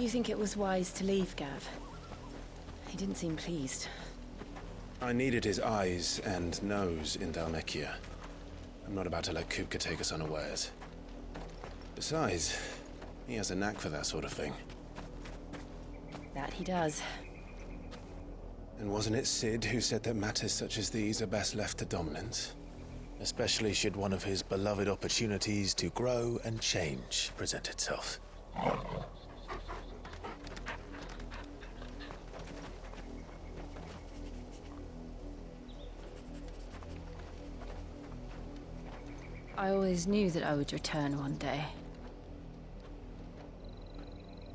Do you think it was wise to leave, Gav? He didn't seem pleased. I needed his eyes and nose in Dhalmekia. I'm not about to let Kupka take us unawares. Besides, he has a knack for that sort of thing. That he does. And wasn't it Sid who said that matters such as these are best left to dominance? Especially should one of his beloved opportunities to grow and change present itself. I always knew that I would return one day.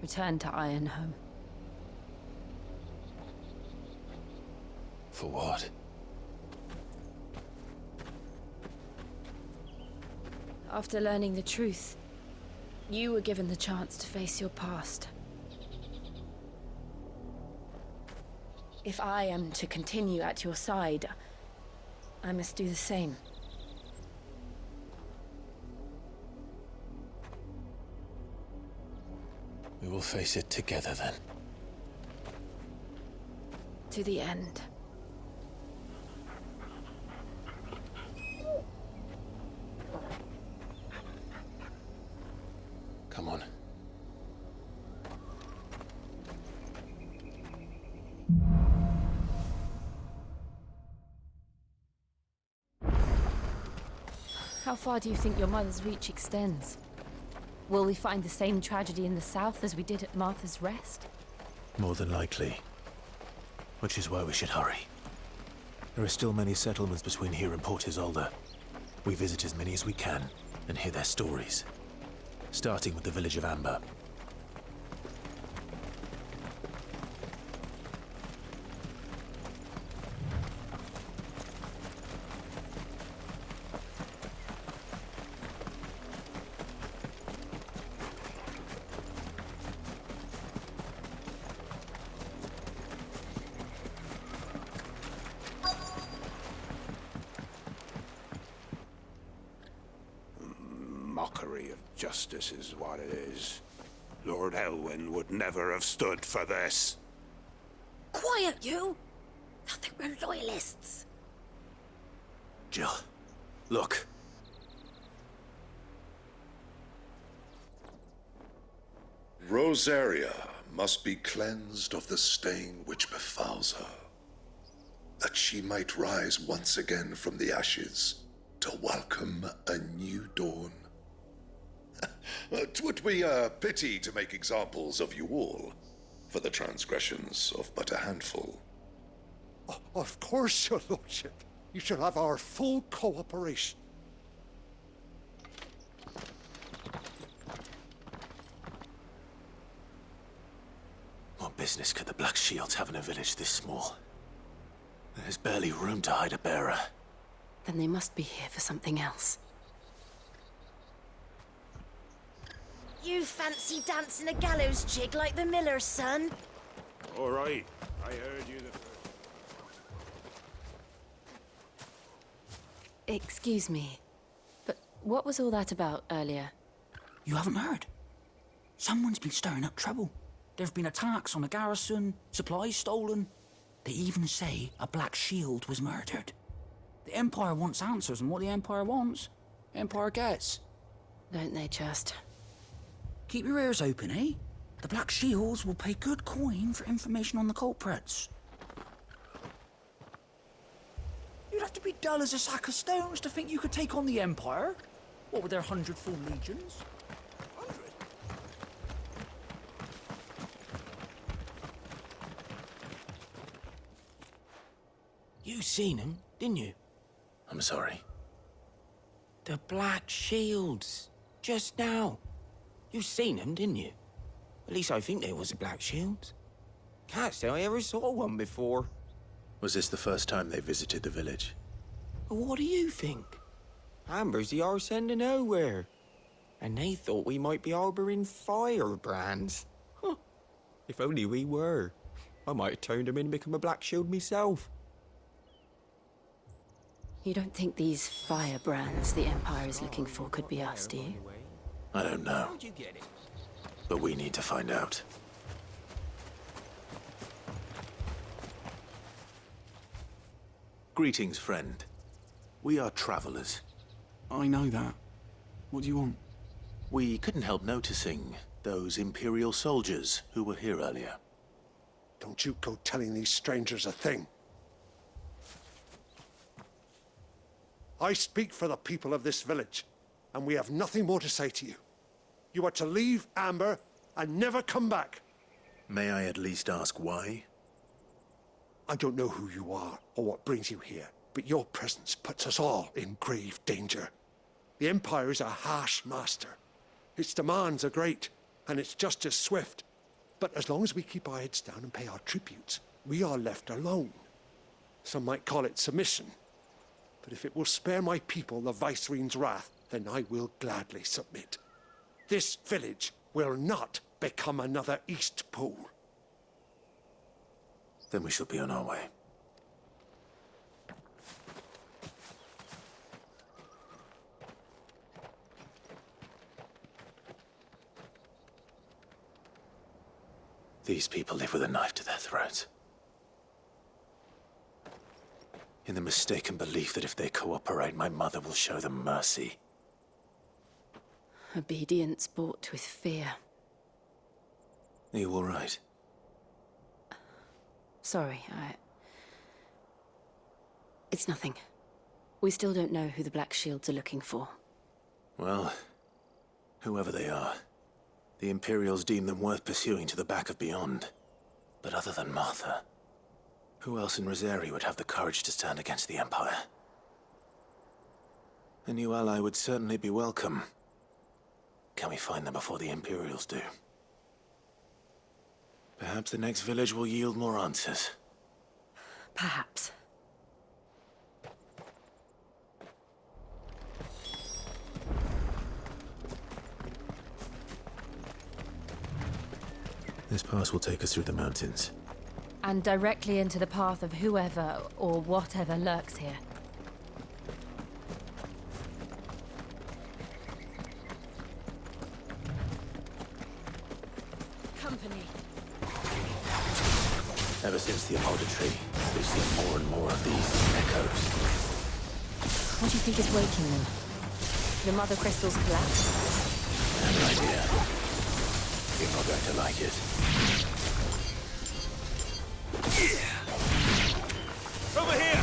Return to Ironhome. For what? After learning the truth, you were given the chance to face your past. If I am to continue at your side, I must do the same. We will face it together then. To the end. Come on. How far do you think your mother's reach extends? Will we find the same tragedy in the south as we did at Martha's Rest? More than likely. Which is why we should hurry. There are still many settlements between here and Port Isolde. We visit as many as we can and hear their stories. Starting with the village of Amber. Mockery of justice is what it is. Lord Elwyn would never have stood for this. Quiet, you! I think we're loyalists. Jill, look. Rosaria must be cleansed of the stain which befouls her, that she might rise once again from the ashes to welcome a new dawn. 'Twould be a pity to make examples of you all, for the transgressions of but a handful. Of course, your lordship. You shall have our full cooperation. What business could the Black Shields have in a village this small? There's barely room to hide a bearer. Then they must be here for something else. You fancy dancing a gallows jig like the miller's son? All right, I heard you the first. Excuse me, but what was all that about earlier? You haven't heard? Someone's been stirring up trouble. There have been attacks on the garrison, supplies stolen. They even say a Black Shield was murdered. The Empire wants answers, and what the Empire wants, Empire gets. Don't they just? Keep your ears open, eh? The Black Shields will pay good coin for information on the culprits. You'd have to be dull as a sack of stones to think you could take on the Empire. What with their 100 full legions? 100? You seen them, didn't you? I'm sorry. The Black Shields. Just now. You seen them, didn't you? At least I think there was a Black Shield. Can't say I ever saw one before. Was this the first time they visited the village? But what do you think? Amber's the arse end of nowhere. And they thought we might be harbouring firebrands. Huh. If only we were. I might have turned them in and become a Black Shield myself. You don't think these firebrands the Empire is looking for could be us, do you? I don't know. But we need to find out. Greetings, friend. We are travelers. I know that. What do you want? We couldn't help noticing those Imperial soldiers who were here earlier. Don't you go telling these strangers a thing. I speak for the people of this village, and we have nothing more to say to you. You are to leave Amber and never come back. May I at least ask why? I don't know who you are or what brings you here, but your presence puts us all in grave danger. The Empire is a harsh master. Its demands are great, and its justice swift. But as long as we keep our heads down and pay our tributes, we are left alone. Some might call it submission. But if it will spare my people the Viceroy's wrath, then I will gladly submit. This village will not become another East Pool. Then we shall be on our way. These people live with a knife to their throats. In the mistaken belief that if they cooperate, my mother will show them mercy. Obedience bought with fear. Are you all right? Sorry, It's nothing. We still don't know who the Black Shields are looking for. Well, whoever they are, the Imperials deem them worth pursuing to the back of beyond. But other than Martha, who else in Rosaria would have the courage to stand against the Empire? A new ally would certainly be welcome. Can we find them before the Imperials do? Perhaps the next village will yield more answers. Perhaps. This pass will take us through the mountains. And directly into the path of whoever or whatever lurks here. Company. Ever since the Apolda tree, we've seen more and more of these echoes. What do you think is waking them? The Mother Crystal's collapse? I have an idea. You're not going to like it. Over here!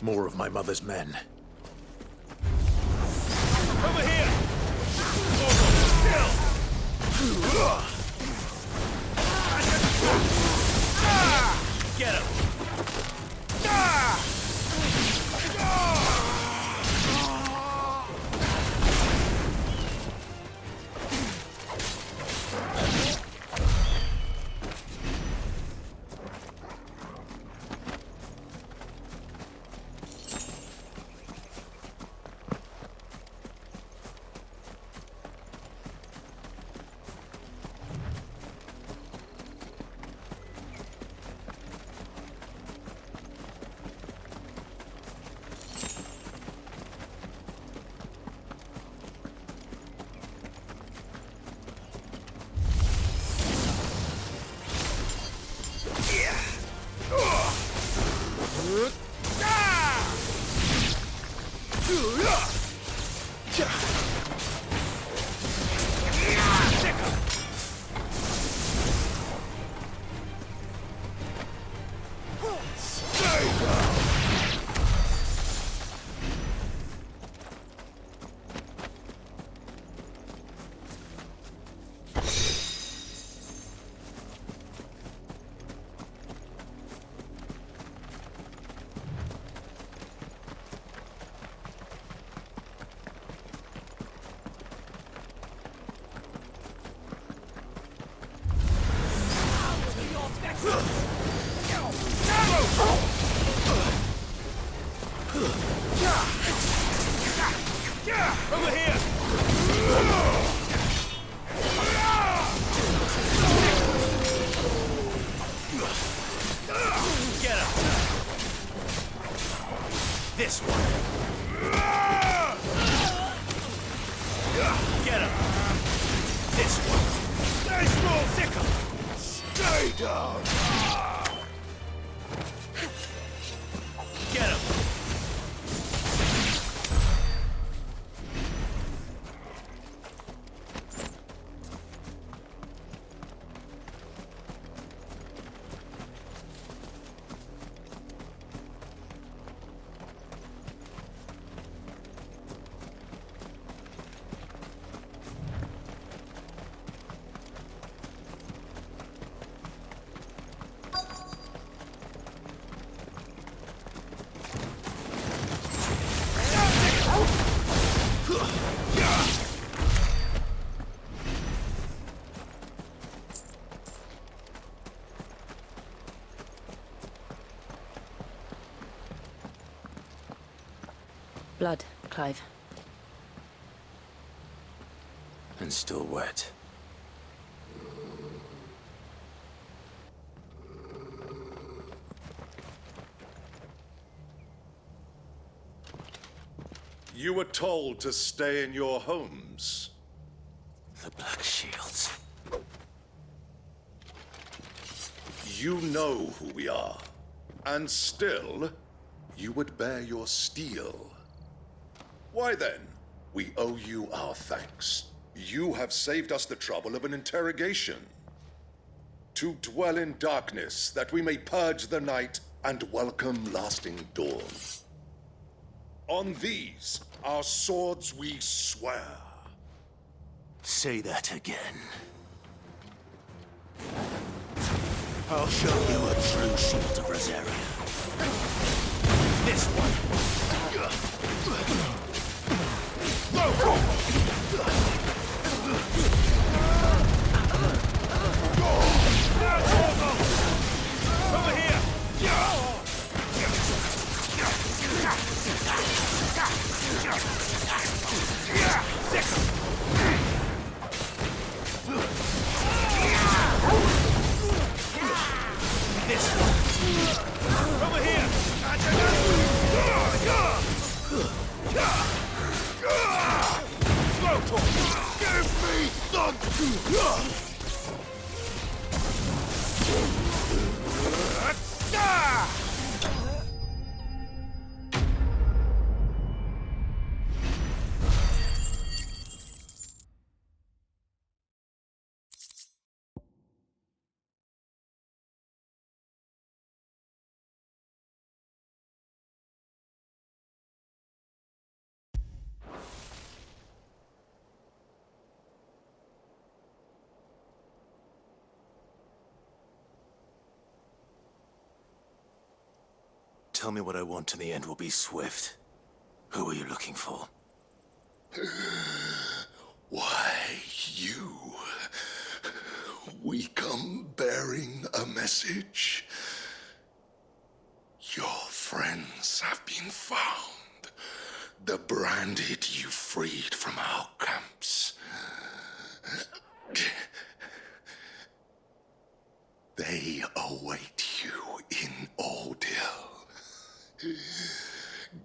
More of my mother's men. Over here! Get him! Over here! Get him! This one! Get him! This one! Nice roll, sickle! Stay down! Get him! Blood, Clive. And still wet. You were told to stay in your homes. The Black Shields. You know who we are. And still, you would bear your steel. Why then, we owe you our thanks. You have saved us the trouble of an interrogation. To dwell in darkness, that we may purge the night and welcome lasting dawn. On these, our swords we swear. Say that again. I'll show you a true shield of rosaria. This one. Over here! This one! Over here! Give me something! Tell me what I want and the end will be swift. Who are you looking for? Why, you. We come bearing a message. Your friends have been found. The branded you freed from our camps. They await you in Odil.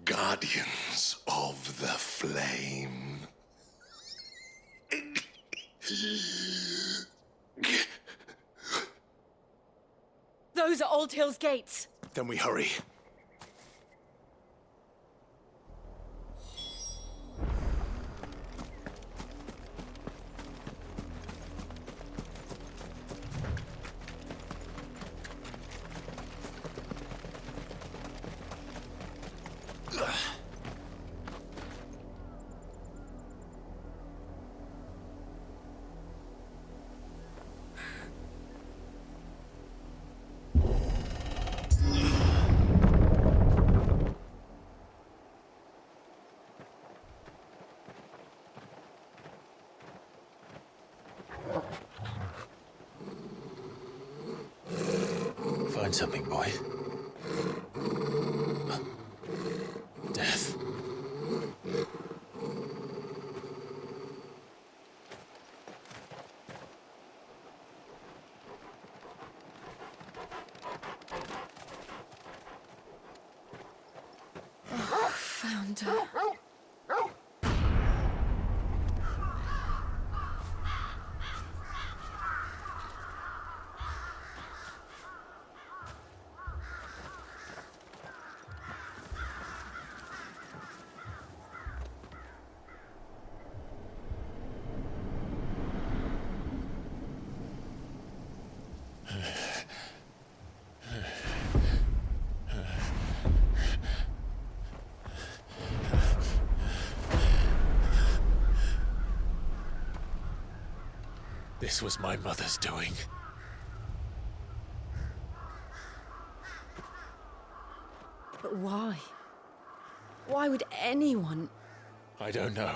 Guardians of the Flame. Those are Old Hill's gates. Then we hurry. Find something, boy. Death. Found her. This was my mother's doing. But why? Why would anyone... I don't know.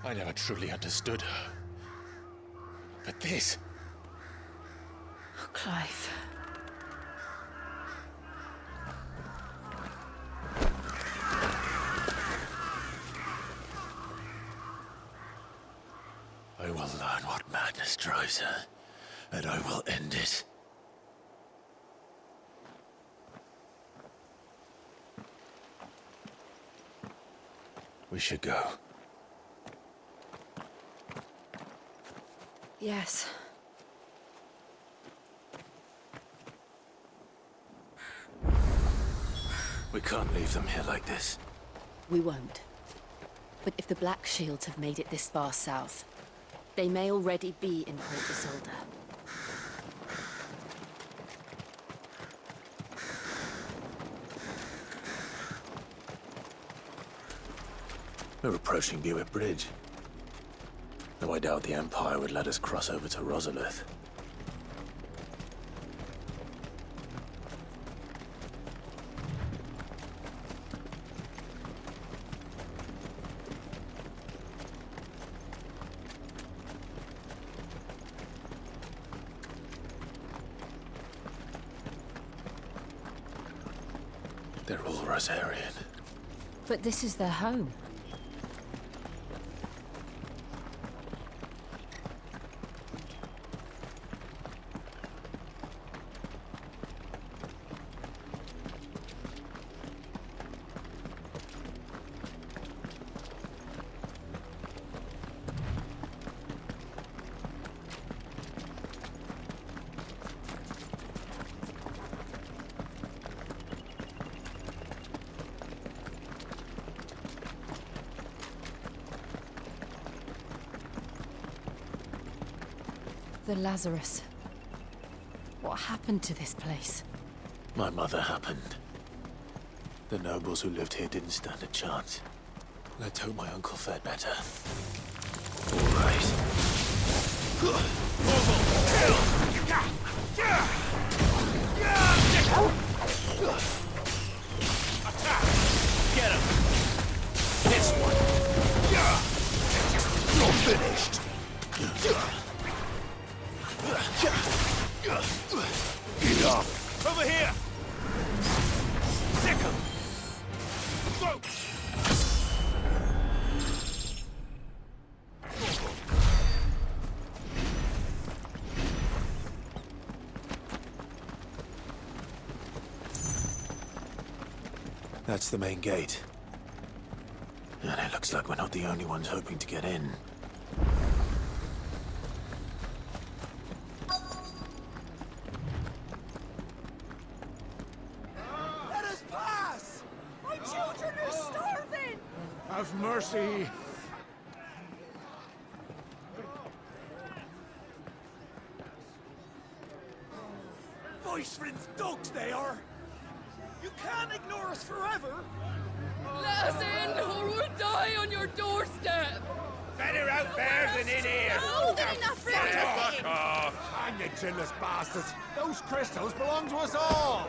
I never truly understood her. But this... Oh, Clive. I will learn what madness drives her, and I will end it. We should go. Yes. We can't leave them here like this. We won't. But if the Black Shields have made it this far south, they may already be in Port Isolde. We're approaching Buick Bridge. Though I doubt the Empire would let us cross over to Rosalith. They're all Rosarian. But this is their home. The Lazarus. What happened to this place? My mother happened. The nobles who lived here didn't stand a chance. Let's hope my uncle fared better. All right. Attack! Get him! This one! You're finished! Enough! Over here! Sick him! Go! That's the main gate. And it looks like we're not the only ones hoping to get in. Let us pass! My children are starving! Have mercy! Voice-friends dogs they are! You can't ignore us forever! Let us in, or we'll die on your doorstep! Better out there than in here! More than enough room to sit in. Hang the chinless bastards! Those crystals belong to us all!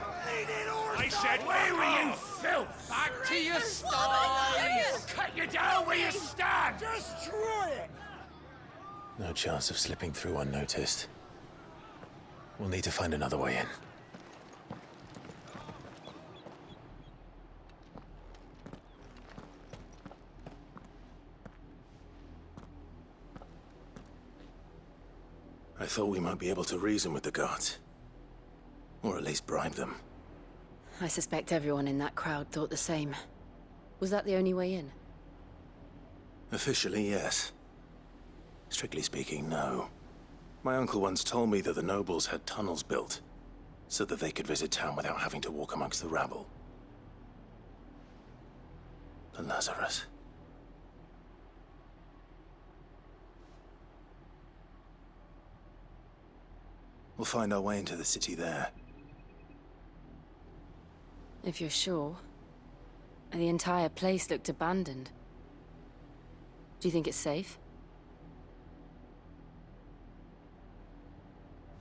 I said, where were you, filth? Back to your sties! Cut you down where you stand! Destroy it! No chance of slipping through unnoticed. We'll need to find another way in. thought we might be able to reason with the guards. Or at least bribe them. I suspect everyone in that crowd thought the same. Was that the only way in? Officially, yes. Strictly speaking, no. My uncle once told me that the nobles had tunnels built, so that they could visit town without having to walk amongst the rabble. The Lazarus. We'll find our way into the city there. If you're sure. The entire place looked abandoned. Do you think it's safe?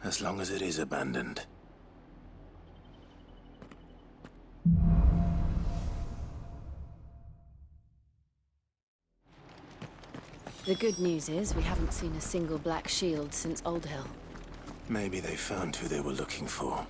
As long as it is abandoned. The good news is we haven't seen a single black shield since Old Hill. Maybe they found who they were looking for.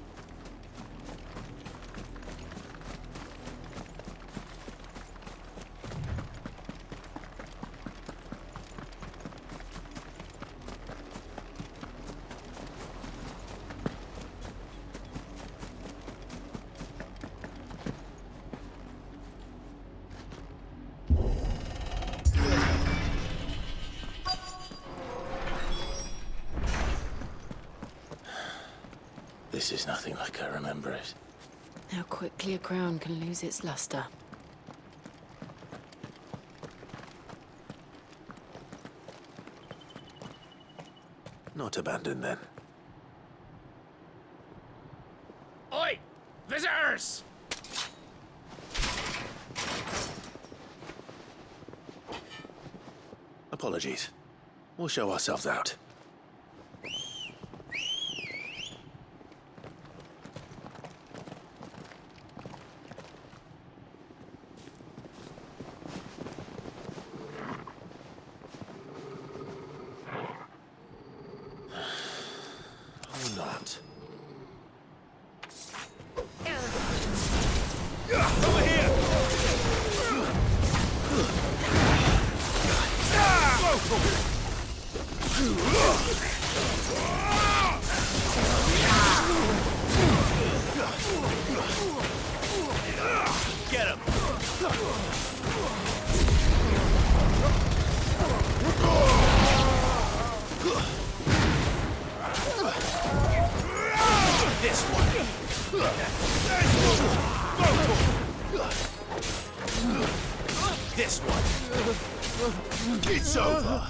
This is nothing like I remember it. How quickly a crown can lose its luster. Not abandoned, then. Oi! Visitors! Apologies. We'll show ourselves out. Or not. Over here! Get him! This one. This one. It's over.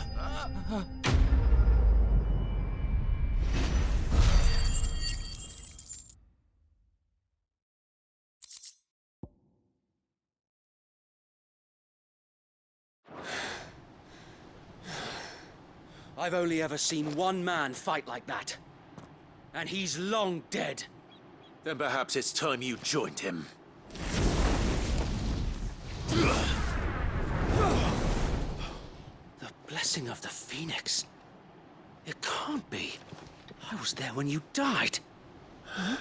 I've only ever seen one man fight like that. And he's long dead. Then perhaps it's time you joined him. The blessing of the Phoenix. It can't be. I was there when you died. Huh?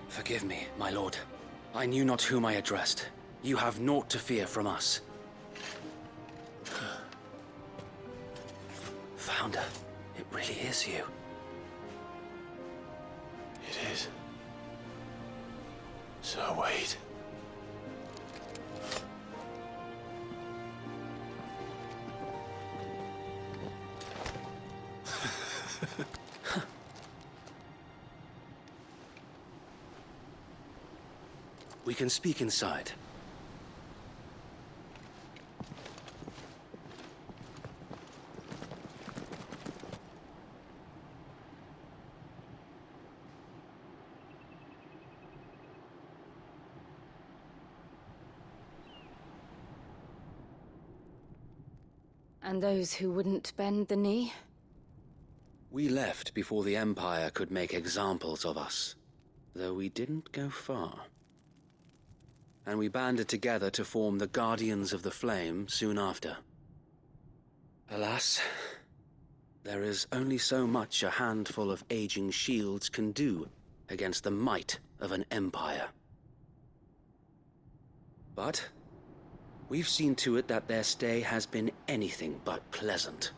Forgive me, my lord. I knew not whom I addressed. You have naught to fear from us. Founder, it really is you. It is. So wait. We can speak inside. And those who wouldn't bend the knee? We left before the Empire could make examples of us, though we didn't go far. And we banded together to form the Guardians of the Flame soon after. Alas, there is only so much a handful of aging shields can do against the might of an empire. But we've seen to it that their stay has been anything but pleasant.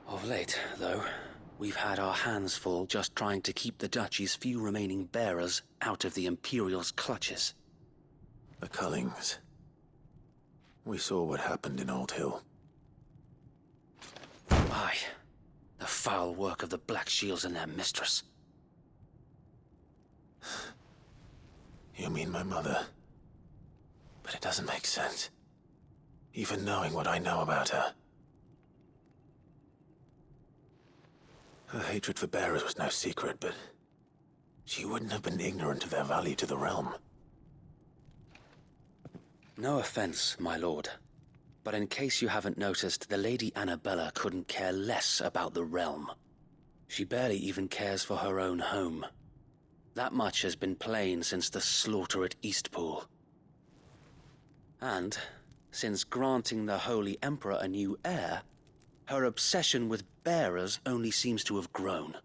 Of late, though, we've had our hands full just trying to keep the Duchy's few remaining bearers out of the Imperial's clutches. The Cullings. We saw what happened in Old Hill. Aye. The foul work of the Black Shields and their mistress. You mean my mother? But it doesn't make sense. Even knowing what I know about her. Her hatred for bearers was no secret, but she wouldn't have been ignorant of their value to the realm. No offense, my lord. But in case you haven't noticed, the Lady Annabella couldn't care less about the realm. She barely even cares for her own home. That much has been plain since the slaughter at Eastpool. And, since granting the Holy Emperor a new heir, her obsession with bearers only seems to have grown.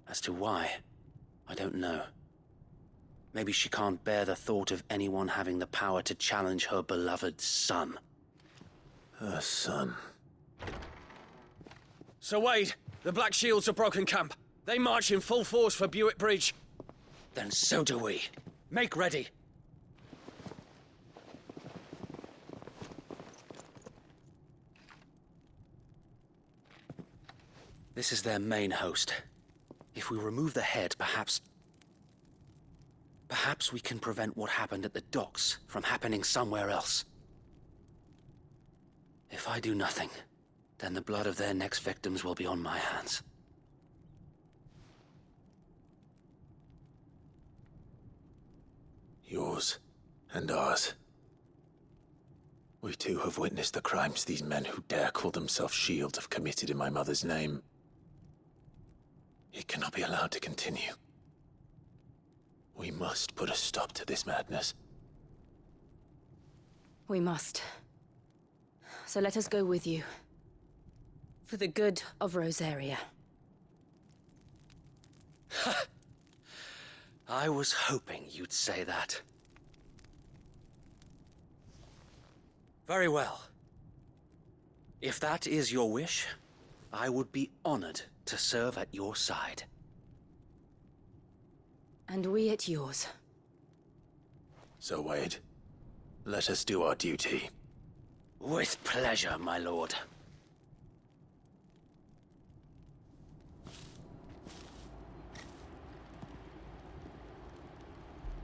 As to why, I don't know. Maybe she can't bear the thought of anyone having the power to challenge her beloved son. Her son. Sir Wade, the Black Shields have broken camp. They march in full force for Buick Bridge. Then so do we. Make ready. This is their main host. If we remove the head, perhaps we can prevent what happened at the docks from happening somewhere else. If I do nothing, then the blood of their next victims will be on my hands. Yours and ours. We too have witnessed the crimes these men who dare call themselves shields have committed in my mother's name. It cannot be allowed to continue. We must put a stop to this madness. We must. So let us go with you. For the good of Rosaria. I was hoping you'd say that. Very well. If that is your wish, I would be honored to serve at your side. And we at yours. So, Wade, let us do our duty. With pleasure, my lord.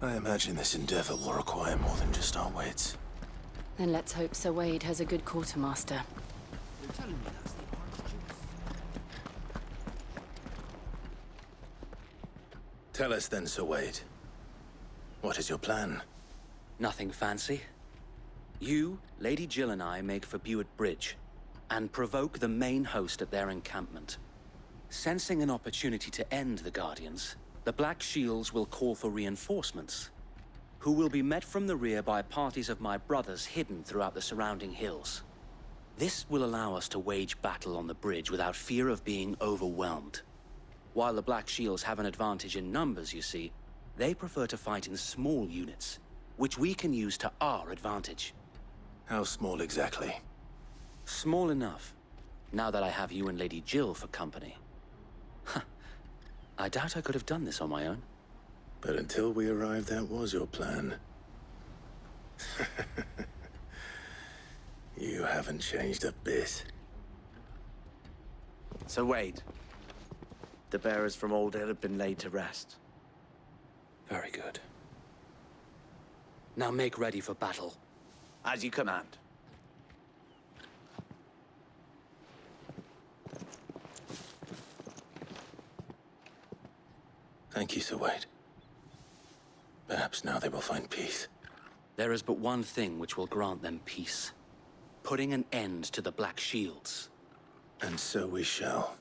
I imagine this endeavor will require more than just our wits. Then let's hope Sir Wade has a good quartermaster. You're telling me that's the Archduke? Tell us then, Sir Wade. What is your plan? Nothing fancy. You, Lady Jill and I make for Buick Bridge, and provoke the main host at their encampment. Sensing an opportunity to end the Guardians, the Black Shields will call for reinforcements, who will be met from the rear by parties of my brothers hidden throughout the surrounding hills. This will allow us to wage battle on the bridge without fear of being overwhelmed. While the Black Shields have an advantage in numbers, you see, they prefer to fight in small units, which we can use to our advantage. How small exactly? Small enough, now that I have you and Lady Jill for company. I doubt I could have done this on my own. But until we arrived, that was your plan. You haven't changed a bit. Sir Wade, the bearers from Old Hill have been laid to rest. Very good. Now make ready for battle. As you command. Thank you, Sir Wade. Perhaps now they will find peace. There is but one thing which will grant them peace. Putting an end to the Black Shields. And so we shall.